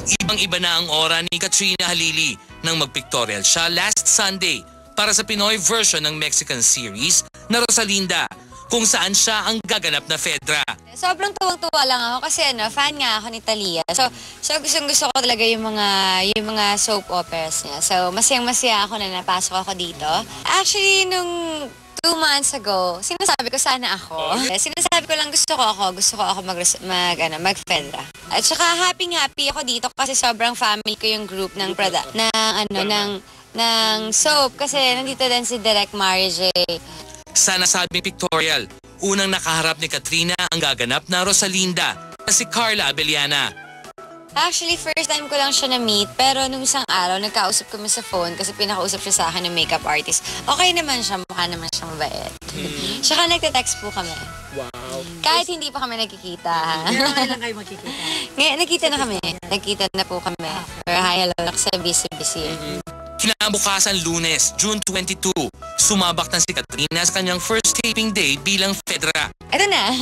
Ibang-iba na ang aura ni Katrina Halili nang mag-pictorial siya last Sunday para sa Pinoy version ng Mexican series na Rosalinda, kung saan siya ang gaganap na Fedra. Sobrang tuwang-tuwa lang ako kasi fan nga ako ni Thalia. So gusto ko talaga yung mga soap operas niya. So masayang-masaya ako na napasok ako dito. Actually, nung 2 months ago, sinasabi ko sana ako. Sinasabi ko lang gusto ko ako mag-Fedra. At saka happy ako dito kasi sobrang family ko yung group ng soap kasi nandito din si Direk Mary J. Sa nasabing pictorial, unang nakaharap ni Katrina ang gaganap na Rosalinda na si Carla Abellana. Actually, first time ko lang siya na-meet, pero nung isang araw, nagkausap kami sa phone kasi pinakausap siya sa akin ng makeup artist. Okay naman siya, mukha naman siyang mabait. Tsaka nagte-text po kami. Wow. Kahit hindi pa kami nagkikita. Ngayon lang kayo magkikita? Ngayon, nagkita na kami. Nagkita na po kami. Pero hi, hello, kasi busy. Kinabukasan Lunes, June 22, sumabak na si Katrina sa kanyang first taping day bilang Fedra. Ito na.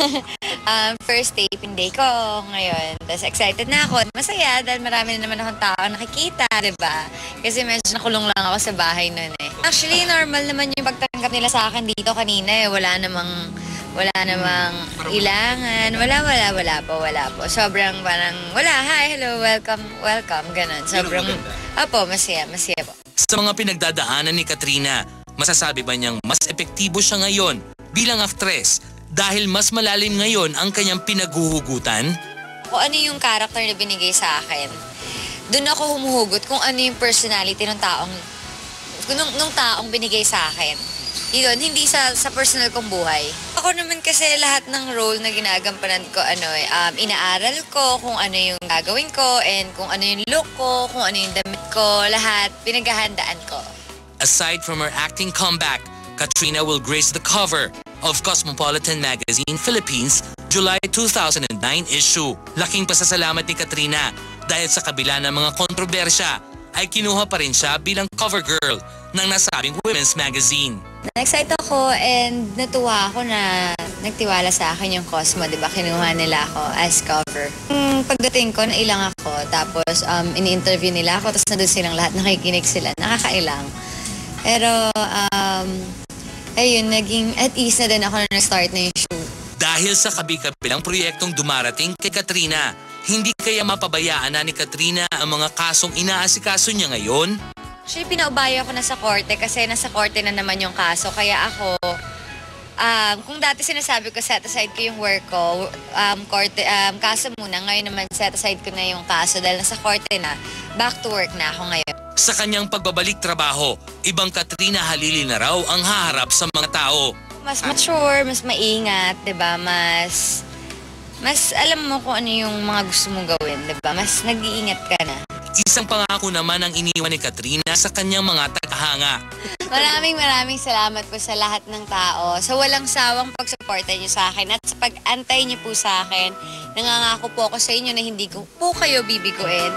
First taping day ko ngayon. Tapos excited na ako. Masaya dahil marami na naman akong tao nakikita, diba? Kasi medyo nakulong lang ako sa bahay nun eh. Actually, normal naman yung pagtanggap nila sa akin dito kanina eh. Wala namang ilangan. Wala po. Sobrang parang, hi, hello, welcome, ganun. Sobrang, masaya po. Sa mga pinagdadaanan ni Katrina, masasabi ba niyang mas epektibo siya ngayon bilang aktres dahil mas malalim ngayon ang kanyang pinaghuhugutan? Kung ano yung character na binigay sa akin, doon ako humuhugot kung ano yung personality ng nung taong binigay sa akin. Yun, hindi sa personal kong buhay. Ako naman kasi lahat ng role na ginagampanan ko, inaaral ko kung ano yung gagawin ko and kung ano yung look ko, kung ano yung damit ko, lahat pinaghahandaan ko. Aside from her acting comeback, Katrina will grace the cover of Cosmopolitan Magazine Philippines July 2009 issue. Laking pasasalamat ni Katrina dahil sa kabila ng mga kontrobersya ay kinuha pa rin siya bilang cover girl ng nasabing women's magazine. Na-excite ako and natuwa ako na nagtiwala sa akin yung Cosmo, diba? Kinuha nila ako as cover. Pagdating ko, nailang ako. Tapos, ini-interview nila ako. Tapos nandun silang lahat, nakikinig sila. Nakakailang. Pero, ayun, naging at ease na din ako na nag-start na yung shoot. Dahil sa kabi-kabilang proyektong dumarating kay Katrina, hindi kaya mapabayaan na ni Katrina ang mga kasong inaasikaso niya ngayon? Actually, pinaubayo ako na sa korte kasi nasa korte na naman yung kaso. Kaya ako, kung dati sinasabi ko set aside ko yung work ko, kaso muna. Ngayon naman set aside ko na yung kaso dahil nasa korte na. Back to work na ako ngayon. Sa kanyang pagbabalik trabaho, ibang Katrina Halili na raw ang haharap sa mga tao. Mas mature, mas maingat, diba? Mas alam mo kung ano yung mga gusto mong gawin, diba? Mas nag-iingat ka na. Isang pangako naman ang iniwan ni Katrina sa kanyang mga tagahanga. Maraming salamat po sa lahat ng tao. Sa walang sawang pagsuporta niyo sa akin at sa pag-antay niyo po sa akin. Nangangako po ako sa inyo na hindi ko po kayo bibiguin.